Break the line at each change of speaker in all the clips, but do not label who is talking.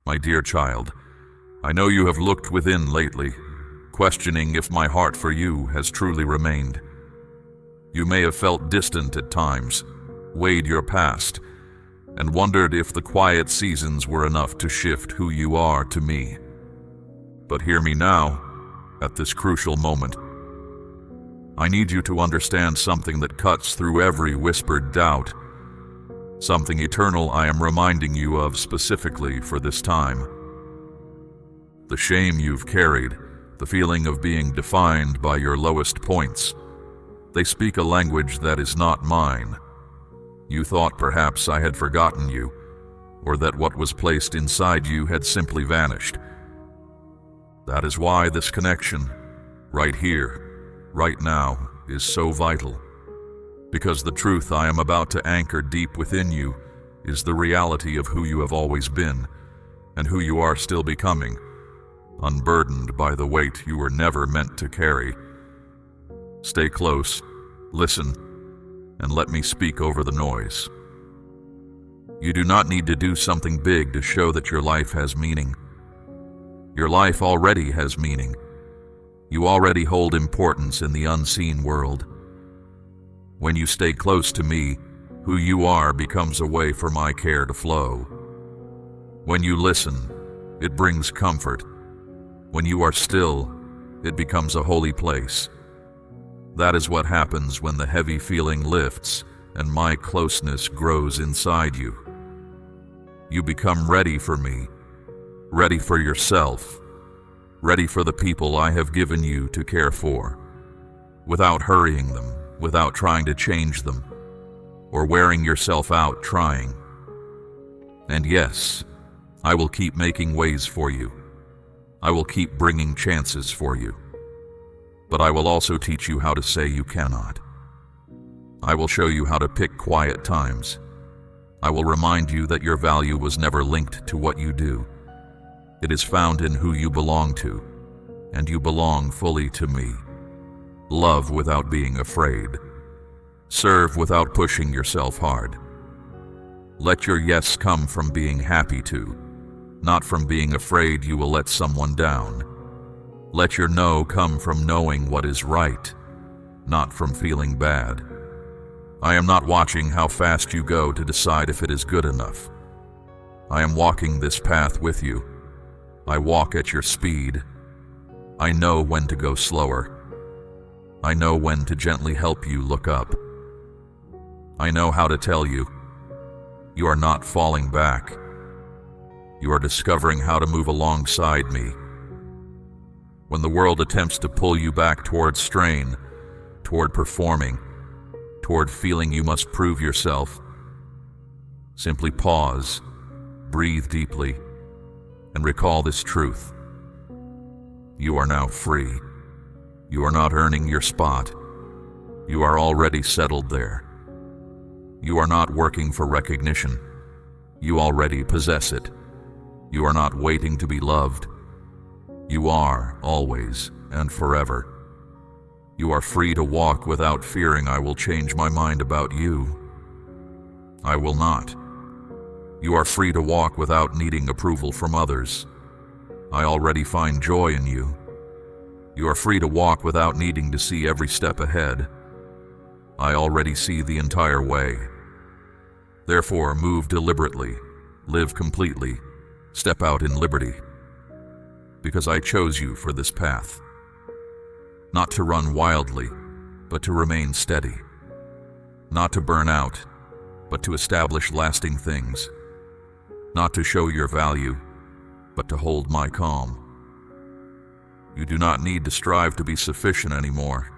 My dear child, I know you have looked within lately, questioning if my heart for you has truly remained. You may have felt distant at times, weighed your past, and wondered if the quiet seasons were enough to shift who you are to me. But hear me now, at this crucial moment. I need you to understand something that cuts through every whispered doubt, something eternal I am reminding you of specifically for this time. The shame you've carried, the feeling of being defined by your lowest points, they speak a language that is not mine. You thought perhaps I had forgotten you, or that what was placed inside you had simply vanished. That is why this connection, right here, right now, is so vital. Because the truth I am about to anchor deep within you is the reality of who you have always been, and who you are still becoming, unburdened by the weight you were never meant to carry. Stay close, listen, and let me speak over the noise. You do not need to do something big to show that your life has meaning. Your life already has meaning. You already hold importance in the unseen world. When you stay close to me, who you are becomes a way for my care to flow. When you listen, it brings comfort. When you are still, it becomes a holy place. That is what happens when the heavy feeling lifts and my closeness grows inside you. You become ready for me, ready for yourself, ready for the people I have given you to care for, without hurrying them, without trying to change them, or wearing yourself out trying. And yes, I will keep making ways for you. I will keep bringing chances for you. But I will also teach you how to say you cannot. I will show you how to pick quiet times. I will remind you that your value was never linked to what you do. It is found in who you belong to, and you belong fully to me. Love without being afraid. Serve without pushing yourself hard. Let your yes come from being happy to, not from being afraid you will let someone down. Let your no come from knowing what is right, not from feeling bad. I am not watching how fast you go to decide if it is good enough. I am walking this path with you. I walk at your speed. I know when to go slower. I know when to gently help you look up. I know how to tell you, you are not falling back. You are discovering how to move alongside me. When the world attempts to pull you back toward strain, toward performing, toward feeling you must prove yourself, simply pause, breathe deeply, and recall this truth. You are now free. You are not earning your spot. You are already settled there. You are not working for recognition. You already possess it. You are not waiting to be loved. You are, always and forever. You are free to walk without fearing I will change my mind about you. I will not. You are free to walk without needing approval from others. I already find joy in you. You are free to walk without needing to see every step ahead. I already see the entire way. Therefore, move deliberately, live completely, step out in liberty. Because I chose you for this path. Not to run wildly, but to remain steady. Not to burn out, but to establish lasting things. Not to show your value, but to hold my calm. You do not need to strive to be sufficient anymore.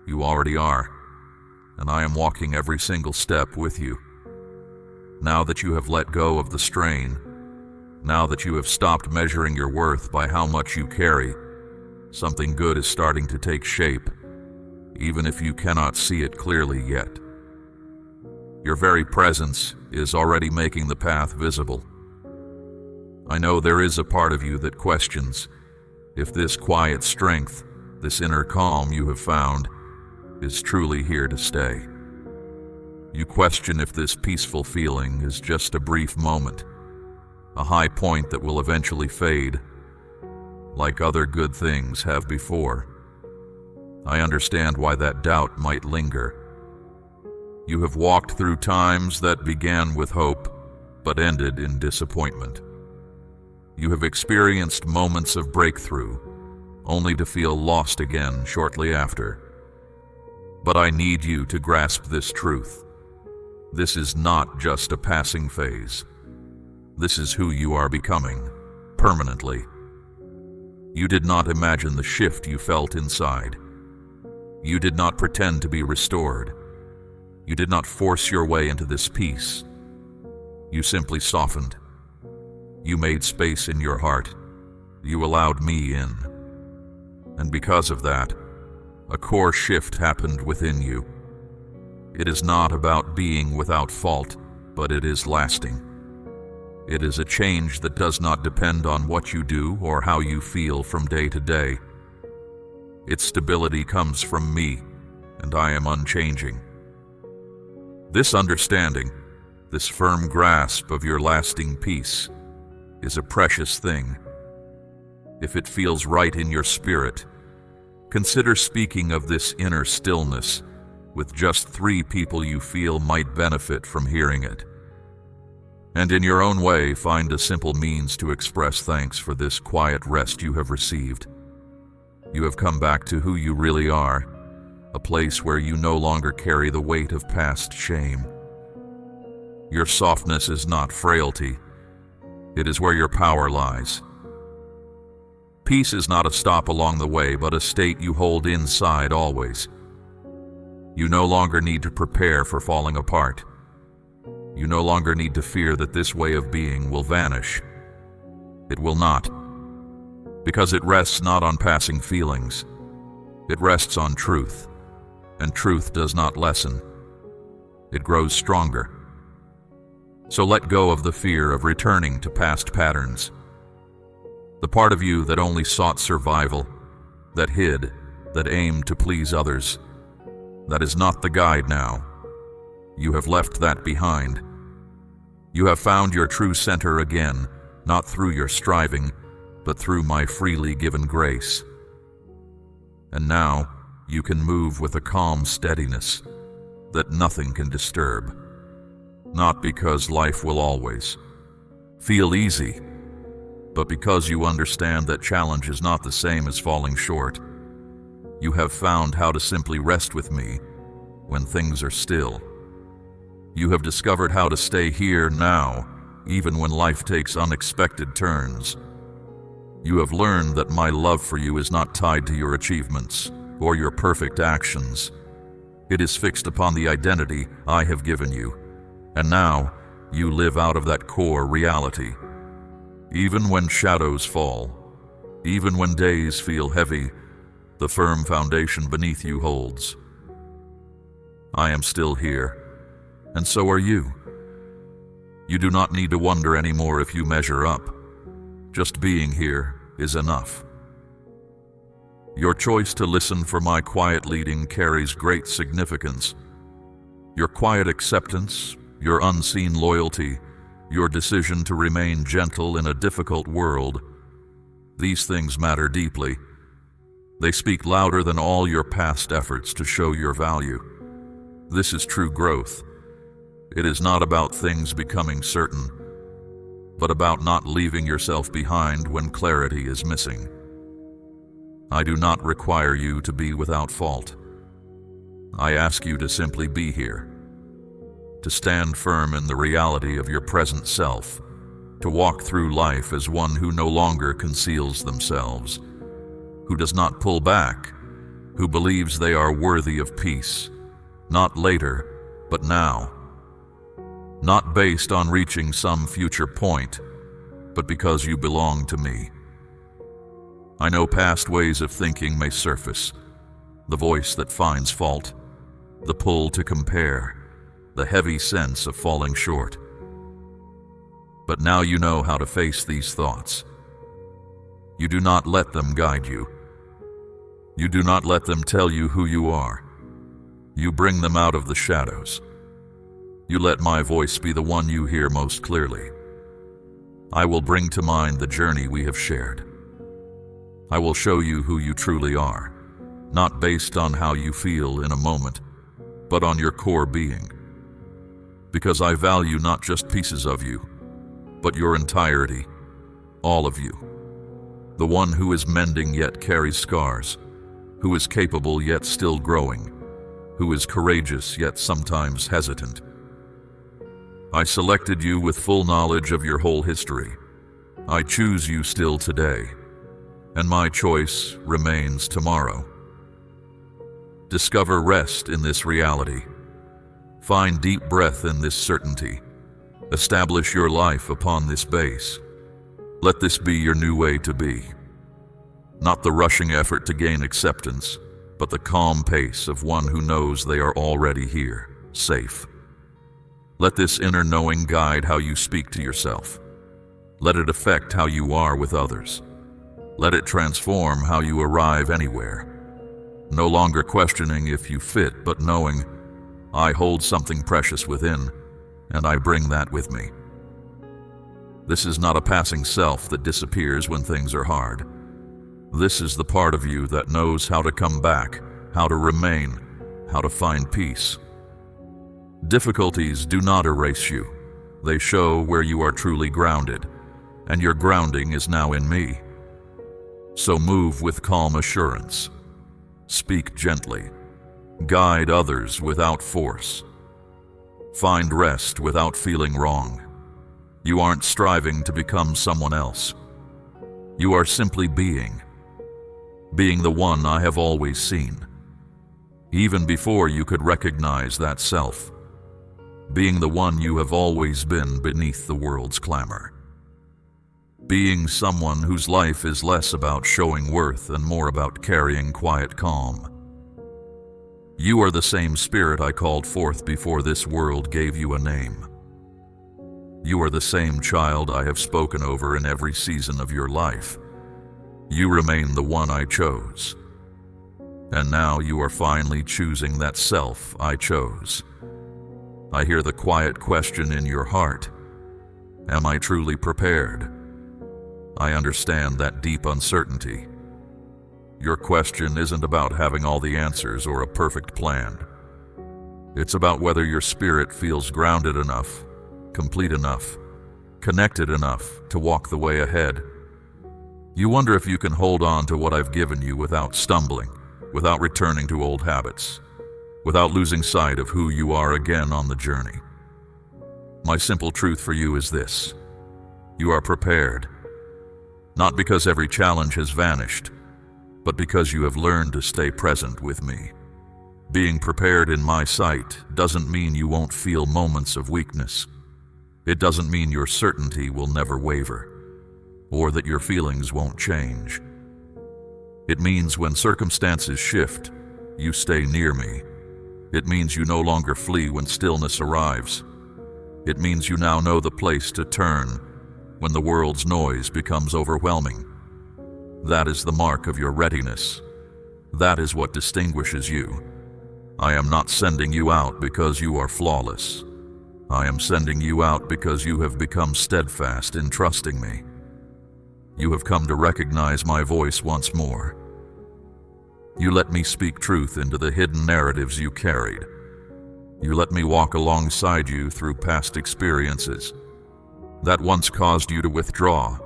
You already are, and I am walking every single step with you. Now that you have let go of the strain, now that you have stopped measuring your worth by how much you carry, something good is starting to take shape, even if you cannot see it clearly yet. Your very presence is already making the path visible. I know there is a part of you that questions if this quiet strength, this inner calm you have found, is truly here to stay. You question if this peaceful feeling is just a brief moment, a high point that will eventually fade, like other good things have before. I understand why that doubt might linger. You have walked through times that began with hope, but ended in disappointment. You have experienced moments of breakthrough, only to feel lost again shortly after. But I need you to grasp this truth. This is not just a passing phase. This is who you are becoming, permanently. You did not imagine the shift you felt inside. You did not pretend to be restored. You did not force your way into this peace. You simply softened. You made space in your heart. You allowed me in. And because of that, a core shift happened within you. It is not about being without fault, but it is lasting. It is a change that does not depend on what you do or how you feel from day to day. Its stability comes from me, and I am unchanging. This understanding, this firm grasp of your lasting peace, is a precious thing. If it feels right in your spirit, consider speaking of this inner stillness with just 3 people you feel might benefit from hearing it. And in your own way, find a simple means to express thanks for this quiet rest you have received. You have come back to who you really are, a place where you no longer carry the weight of past shame. Your softness is not frailty. It is where your power lies. Peace is not a stop along the way, but a state you hold inside always. You no longer need to prepare for falling apart. You no longer need to fear that this way of being will vanish. It will not, because it rests not on passing feelings. It rests on truth, and truth does not lessen. It grows stronger. So let go of the fear of returning to past patterns. The part of you that only sought survival, that hid, that aimed to please others, that is not the guide now. You have left that behind. You have found your true center again, not through your striving, but through my freely given grace. And now you can move with a calm steadiness that nothing can disturb. Not because life will always feel easy, but because you understand that challenge is not the same as falling short. You have found how to simply rest with me when things are still. You have discovered how to stay here now, even when life takes unexpected turns. You have learned that my love for you is not tied to your achievements or your perfect actions. It is fixed upon the identity I have given you, and now you live out of that core reality. Even when shadows fall, even when days feel heavy, the firm foundation beneath you holds. I am still here, and so are you. You do not need to wonder anymore if you measure up. Just being here is enough. Your choice to listen for my quiet leading carries great significance. Your quiet acceptance, your unseen loyalty, your decision to remain gentle in a difficult world, these things matter deeply. They speak louder than all your past efforts to show your value. This is true growth. It is not about things becoming certain, but about not leaving yourself behind when clarity is missing. I do not require you to be without fault. I ask you to simply be here, to stand firm in the reality of your present self, to walk through life as one who no longer conceals themselves, who does not pull back, who believes they are worthy of peace, not later, but now. Not based on reaching some future point, but because you belong to me. I know past ways of thinking may surface, the voice that finds fault, the pull to compare, the heavy sense of falling short. But now you know how to face these thoughts. You do not let them guide you. You do not let them tell you who you are. You bring them out of the shadows. You let my voice be the one you hear most clearly. I will bring to mind the journey we have shared. I will show you who you truly are, not based on how you feel in a moment, but on your core being. Because I value not just pieces of you, but your entirety, all of you. The one who is mending yet carries scars, who is capable yet still growing, who is courageous yet sometimes hesitant. I selected you with full knowledge of your whole history. I choose you still today, and my choice remains tomorrow. Discover rest in this reality. Find deep breath in this certainty. Establish your life upon this base. Let this be your new way to be. Not the rushing effort to gain acceptance, but the calm pace of one who knows they are already here, safe. Let this inner knowing guide how you speak to yourself. Let it affect how you are with others. Let it transform how you arrive anywhere. No longer questioning if you fit, but knowing, I hold something precious within, and I bring that with me. This is not a passing self that disappears when things are hard. This is the part of you that knows how to come back, how to remain, how to find peace. Difficulties do not erase you. They show where you are truly grounded, and your grounding is now in me. So move with calm assurance. Speak gently. Guide others without force. Find rest without feeling wrong. You aren't striving to become someone else. You are simply being the one I have always seen, even before you could recognize that self. Being the one you have always been beneath the world's clamor. Being someone whose life is less about showing worth and more about carrying quiet calm. You are the same spirit I called forth before this world gave you a name. You are the same child I have spoken over in every season of your life. You remain the one I chose. And now you are finally choosing that self I chose. I hear the quiet question in your heart. Am I truly prepared? I understand that deep uncertainty. Your question isn't about having all the answers or a perfect plan. It's about whether your spirit feels grounded enough, complete enough, connected enough to walk the way ahead. You wonder if you can hold on to what I've given you without stumbling, without returning to old habits, without losing sight of who you are again on the journey. My simple truth for you is this: you are prepared. Not because every challenge has vanished, but because you have learned to stay present with me. Being prepared in my sight doesn't mean you won't feel moments of weakness. It doesn't mean your certainty will never waver, or that your feelings won't change. It means when circumstances shift, you stay near me. It means you no longer flee when stillness arrives. It means you now know the place to turn when the world's noise becomes overwhelming. That is the mark of your readiness. That is what distinguishes you. I am not sending you out because you are flawless. I am sending you out because you have become steadfast in trusting me. You have come to recognize my voice once more. You let me speak truth into the hidden narratives you carried. You let me walk alongside you through past experiences that once caused you to withdraw.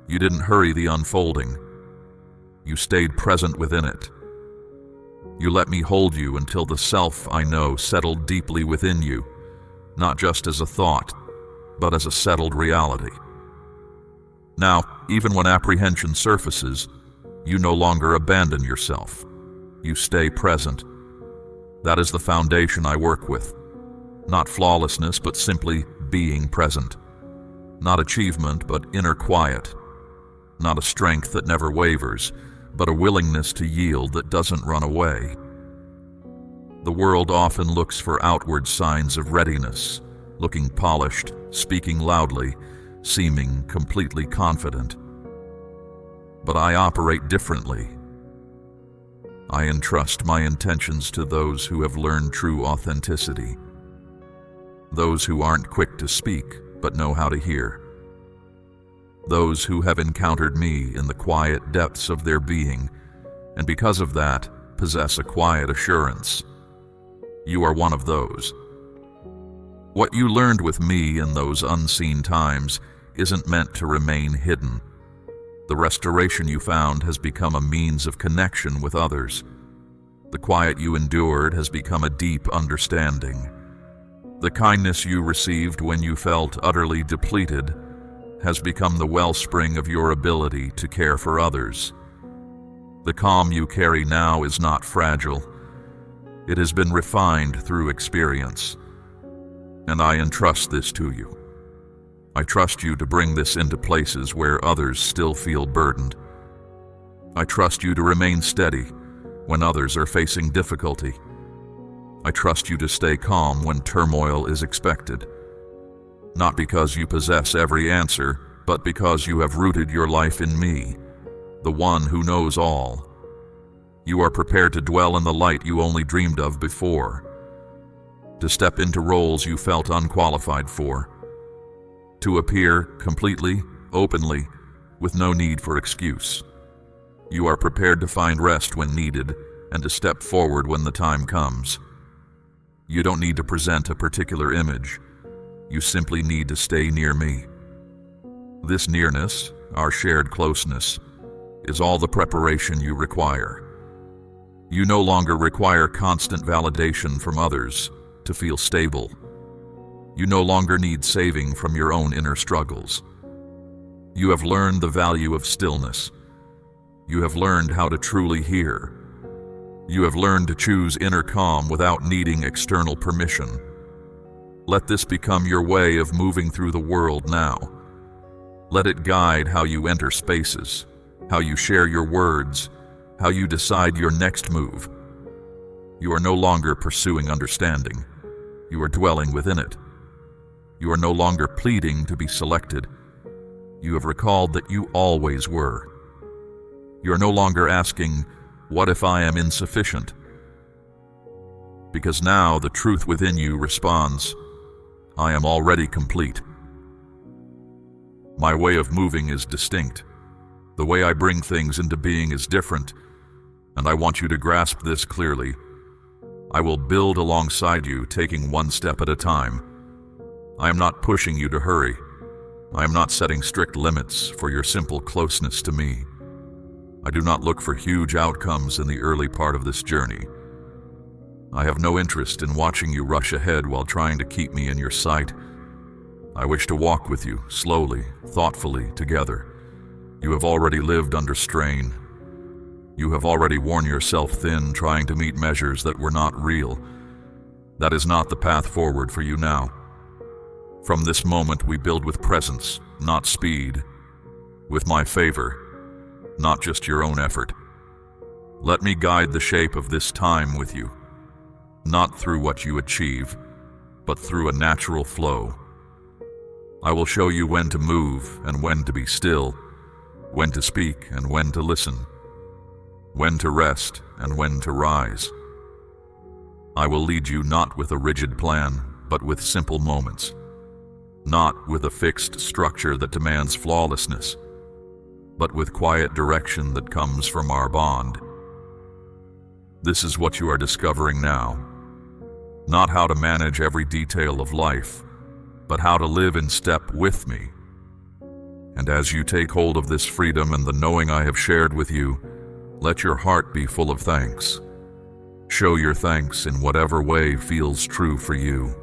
You didn't hurry the unfolding. You stayed present within it. You let me hold you until the self I know settled deeply within you, not just as a thought, but as a settled reality. Now, even when apprehension surfaces, you no longer abandon yourself. You stay present. That is the foundation I work with. Not flawlessness, but simply being present. Not achievement, but inner quiet. Not a strength that never wavers, but a willingness to yield that doesn't run away. The world often looks for outward signs of readiness, looking polished, speaking loudly, seeming completely confident. But I operate differently. I entrust my intentions to those who have learned true authenticity. Those who aren't quick to speak, but know how to hear. those who have encountered me in the quiet depths of their being, and because of that, possess a quiet assurance. You are one of those. What you learned with me in those unseen times isn't meant to remain hidden. The restoration you found has become a means of connection with others. The quiet you endured has become a deep understanding. The kindness you received when you felt utterly depleted has become the wellspring of your ability to care for others. The calm you carry now is not fragile. It has been refined through experience. And I entrust this to you. I trust you to bring this into places where others still feel burdened. I trust you to remain steady when others are facing difficulty. I trust you to stay calm when turmoil is expected. Not because you possess every answer, but because you have rooted your life in me, the one who knows all. You are prepared to dwell in the light you only dreamed of before, to step into roles you felt unqualified for, to appear completely, openly, with no need for excuse. You are prepared to find rest when needed and to step forward when the time comes. You don't need to present a particular image. You simply need to stay near me. This nearness, our shared closeness, is all the preparation you require. You no longer require constant validation from others to feel stable. You no longer need saving from your own inner struggles. You have learned the value of stillness. You have learned how to truly hear. You have learned to choose inner calm without needing external permission. Let this become your way of moving through the world now. Let it guide how you enter spaces, how you share your words, how you decide your next move. You are no longer pursuing understanding. You are dwelling within it. You are no longer pleading to be selected. You have recalled that you always were. You are no longer asking, "What if I am insufficient?" Because now the truth within you responds, "I am already complete." My way of moving is distinct. The way I bring things into being is different, and I want you to grasp this clearly. I will build alongside you, taking one step at a time. I am not pushing you to hurry. I am not setting strict limits for your simple closeness to me. I do not look for huge outcomes in the early part of this journey. I have no interest in watching you rush ahead while trying to keep me in your sight. I wish to walk with you, slowly, thoughtfully, together. You have already lived under strain. You have already worn yourself thin trying to meet measures that were not real. That is not the path forward for you now. From this moment we build with presence, not speed, with my favor, not just your own effort. Let me guide the shape of this time with you, not through what you achieve, but through a natural flow. I will show you when to move and when to be still, when to speak and when to listen, when to rest and when to rise. I will lead you not with a rigid plan, but with simple moments, not with a fixed structure that demands flawlessness, but with quiet direction that comes from our bond. This is what you are discovering now. Not how to manage every detail of life, but how to live in step with me. And as you take hold of this freedom and the knowing I have shared with you, let your heart be full of thanks. Show your thanks in whatever way feels true for you.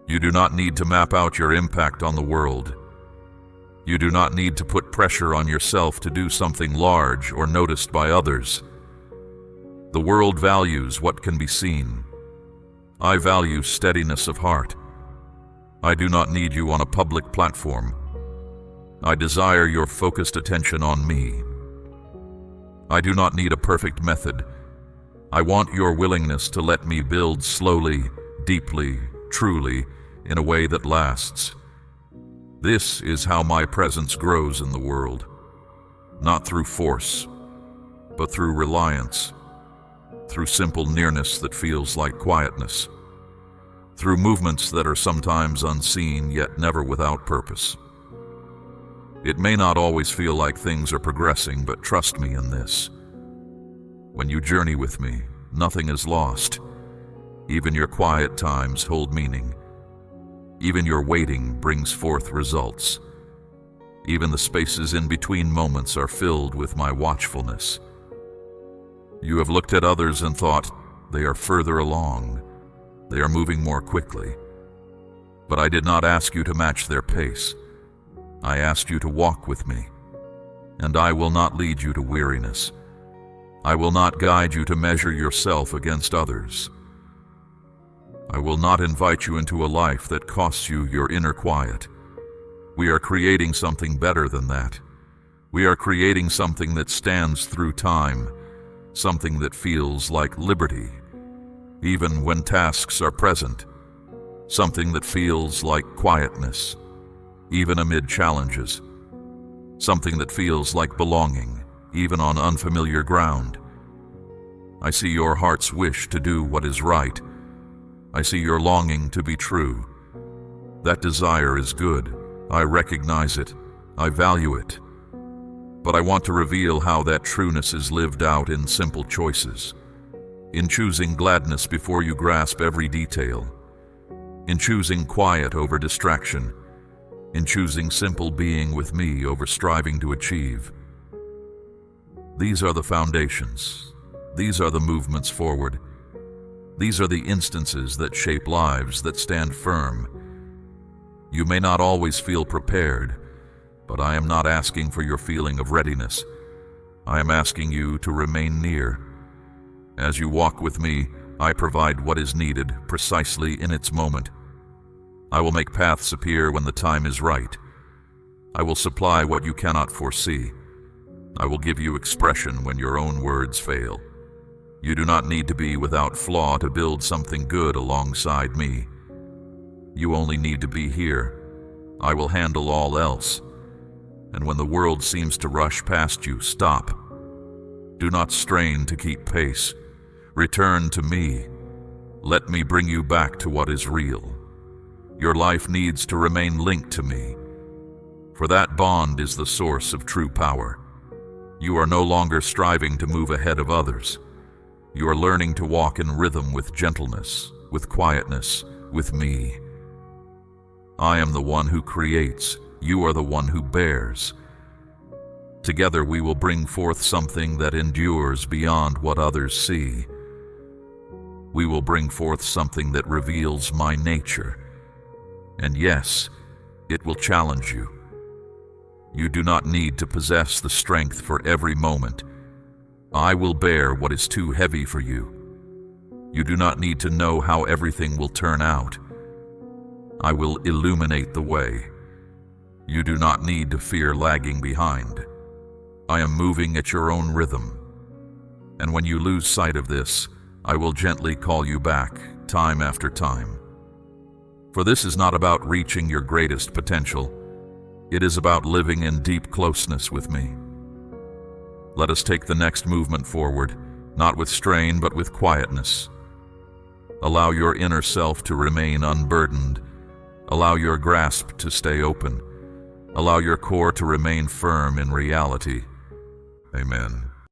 You do not need to map out your impact on the world. You do not need to put pressure on yourself to do something large or noticed by others. The world values what can be seen. I value steadiness of heart. I do not need you on a public platform. I desire your focused attention on me. I do not need a perfect method. I want your willingness to let me build slowly, deeply, truly, in a way that lasts. This is how my presence grows in the world, not through force, but through reliance, through simple nearness that feels like quietness, through movements that are sometimes unseen yet never without purpose. It may not always feel like things are progressing, but trust me in this. When you journey with me, nothing is lost. Even your quiet times hold meaning. Even your waiting brings forth results. Even the spaces in between moments are filled with my watchfulness. You have looked at others and thought, they are further along. They are moving more quickly. But I did not ask you to match their pace. I asked you to walk with me. And I will not lead you to weariness. I will not guide you to measure yourself against others. I will not invite you into a life that costs you your inner quiet. We are creating something better than that. We are creating something that stands through time, something that feels like liberty, even when tasks are present, something that feels like quietness, even amid challenges, something that feels like belonging, even on unfamiliar ground. I see your heart's wish to do what is right. I see your longing to be true. That desire is good. I recognize it. I value it. But I want to reveal how that trueness is lived out in simple choices. In choosing gladness before you grasp every detail. In choosing quiet over distraction. In choosing simple being with me over striving to achieve. These are the foundations. These are the movements forward. These are the instances that shape lives that stand firm. You may not always feel prepared, but I am not asking for your feeling of readiness. I am asking you to remain near. As you walk with me, I provide what is needed precisely in its moment. I will make paths appear when the time is right. I will supply what you cannot foresee. I will give you expression when your own words fail. You do not need to be without flaw to build something good alongside me. You only need to be here. I will handle all else. And when the world seems to rush past you, stop. Do not strain to keep pace. Return to me. Let me bring you back to what is real. Your life needs to remain linked to me, for that bond is the source of true power. You are no longer striving to move ahead of others. You are learning to walk in rhythm with gentleness, with quietness, with me. I am the one who creates. You are the one who bears. Together we will bring forth something that endures beyond what others see. We will bring forth something that reveals my nature. And yes, it will challenge you. You do not need to possess the strength for every moment. I will bear what is too heavy for you. You do not need to know how everything will turn out. I will illuminate the way. You do not need to fear lagging behind. I am moving at your own rhythm. And when you lose sight of this, I will gently call you back, time after time. For this is not about reaching your greatest potential. It is about living in deep closeness with me. Let us take the next movement forward, not with strain, but with quietness. Allow your inner self to remain unburdened. Allow your grasp to stay open. Allow your core to remain firm in reality. Amen.